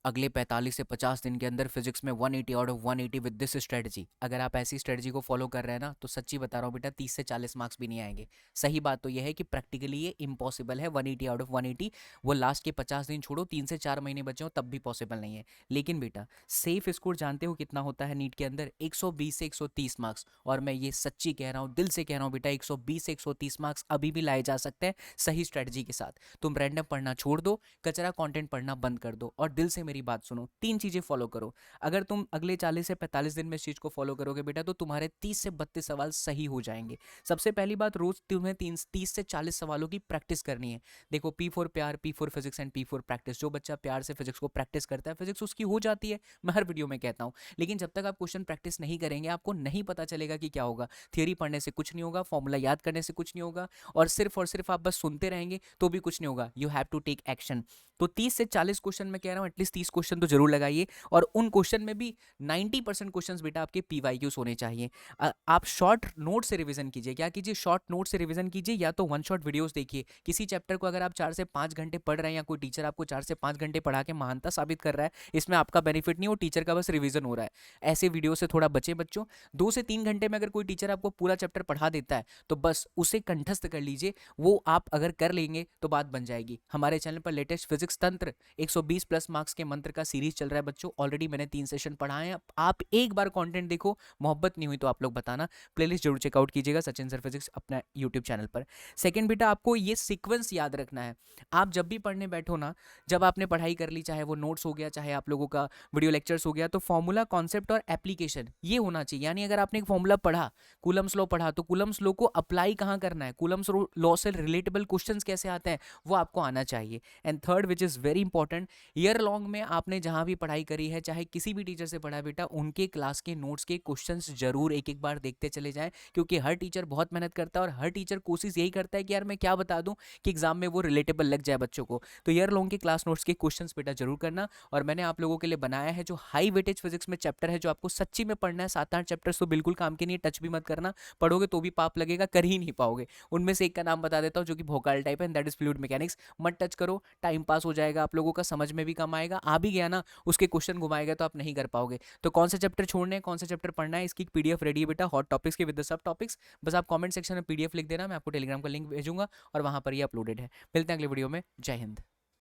अगले 45 से 50 दिन के अंदर फिजिक्स में 180 out of 180 with this strategy. अगर आप ऐसी स्ट्रेटजी को फॉलो कर रहे हैं ना, तो सच्ची बता रहा हूँ बेटा 30 से 40 मार्क्स भी नहीं आएंगे। सही बात तो यह है कि प्रैक्टिकली ये इम्पॉसिबल है 180 आउट ऑफ 180। वो लास्ट के 50 दिन छोड़ो, 3 से 4 महीने बचे हो तब भी पॉसिबल नहीं है। लेकिन बेटा सेफ स्कोर जानते हो कितना होता है नीट के अंदर? 120 से 130 मार्क्स। और मैं ये सच्ची कह रहा हूँ, दिल से कह रहा हूँ बेटा, 120 से 130 मार्क्स अभी भी लाए जा सकते हैं सही स्ट्रेटजी के साथ। तुम रैंडम पढ़ना छोड़ दो, कचरा कंटेंट पढ़ना बंद कर दो, और दिल से मेरी बात सुनो, 3 चीज़ें फॉलो करो। अगर तुम अगले 40 से 45 दिन में इस चीज़ को फॉलो करोगे बेटा, तो तुम्हारे 30 से 32 सवाल सही हो जाएंगे। सबसे पहली बात, रोज तुम्हें 30 से 40 सवालों की प्रैक्टिस करनी है। देखो P4 प्यार, P4 physics and P4 practice, जो बच्चा प्यार से फिजिक्स को प्रैक्टिस करता है फिजिक्स उसकी हो जाती है, मैं हर वीडियो में कहता हूँ। लेकिन जब तक आप क्वेश्चन प्रैक्टिस नहीं करेंगे आपको नहीं पता चलेगा कि क्या होगा। थियरी पढ़ने से कुछ नहीं होगा, फॉर्मूला याद करने से कुछ नहीं होगा, और सिर्फ आप बस सुनते रहेंगे तो भी कुछ नहीं होगा। You have to take action. तो 30 से 40 क्वेश्चन मैं कह रहा हूँ, एटलीस्ट 30 क्वेश्चन तो जरूर लगाइए, और उन क्वेश्चन में भी 90% क्वेश्चन बेटा आपके पीवाईक्यूज होने चाहिए। आप शॉर्ट नोट से रिवीजन कीजिए। क्या कीजिए? शॉर्ट नोट से रिवीजन कीजिए, या तो वन शॉट वीडियोस देखिए। किसी चैप्टर को अगर आप 4 से 5 घंटे पढ़ रहे हैं, या कोई टीचर आपको 4 से 5 घंटे पढ़ा के महानता साबित कर रहा है, इसमें आपका बेनिफिट नहीं, वो टीचर का बस रिवीजन हो रहा है। ऐसे वीडियो से थोड़ा बचे बच्चों। 2 से 3 घंटे में अगर कोई टीचर आपको पूरा चैप्टर पढ़ा देता है तो बस उसे कंठस्थ कर लीजिए। वो आप अगर कर लेंगे तो बात बन जाएगी। हमारे चैनल पर लेटेस्ट फिजिक्स तंत्र 120 प्लस मार्क्स के मंत्र का सीरीज चल रहा है बच्चों। ऑलरेडी मैंने 3 सेशन पढ़ाए हैं। आप एक बार कंटेंट देखो, मोहब्बत नहीं हुई तो आप लोग बताना। प्लेलिस्ट जरूर चेकआउट कीजिएगा सचिन सर फिजिक्स अपना यूट्यूब चैनल पर। सेकंड बेटा, आपको ये सीक्वेंस याद रखना है। आप जब भी पढ़ने बैठो ना, जब आपने पढ़ाई कर ली, चाहे वो नोट्स हो गया, चाहे आप लोगों का वीडियो लेक्चर्स हो गया, तो फॉर्मूला, कॉन्सेप्ट और एप्लीकेशन ये होना चाहिए। यानी अगर आपने एक फॉर्मूला पढ़ा, कूलम्स लॉ पढ़ा, तो कूलम्स लॉ को अप्लाई कहाँ करना है, कूलम्स लॉ से रिलेटेबल क्वेश्चंस कैसे आते हैं, वो आपको आना चाहिए। And third which is very important, year long में आपने जहाँ भी पढ़ाई करी है, चाहे किसी भी टीचर से पढ़ा है बेटा, उनके क्लास के नोट्स के क्वेश्चंस जरूर एक एक बार देखते चले जाएं। क्योंकि हर टीचर बहुत मेहनत करता है, और हर टीचर कोशिश यही करता है कि यार मैं क्या बता दूं कि एग्जाम में वो रिलेटेबल लग जाए बच्चों को। तो ईयर लॉन्ग के क्लास नोट्स के क्वेश्चंस बेटा जरूर करना। और मैंने आप लोगों के लिए बनाया है जो हाई वेटेज फिजिक्स में चैप्टर है, जो आपको सच्ची में पढ़ना है। 7-8 चैप्टर्स तो बिल्कुल काम के नहीं, टच भी मत करना। पढ़ोगे तो भी पाप लगेगा, कर ही नहीं पाओगे। उनमें से एक का नाम बता देता हूँ जो कि भोकाल टाइप है, दैट इज फ्लूइड मैकेनिक्स। मत टच करो, टाइम पास हो जाएगा आप लोगों का, समझ में भी कम आएगा, आ भी गया ना उसके क्वेश्चन घुमाएगा तो आप नहीं कर पाओगे। तो कौन सा चैप्टर छोड़ने हैं, कौन सा चैप्टर पढ़ना है, इसकी पीडीएफ रेडी है बेटा, हॉट टॉपिक्स के विद द सब टॉपिक्स। बस आप कमेंट सेक्शन में पीडीएफ लिख देना, मैं आपको टेलीग्राम का लिंक भेजूंगा और वहां पर ये अपलोडेड है। मिलते हैं अगले वीडियो में। जय हिंद।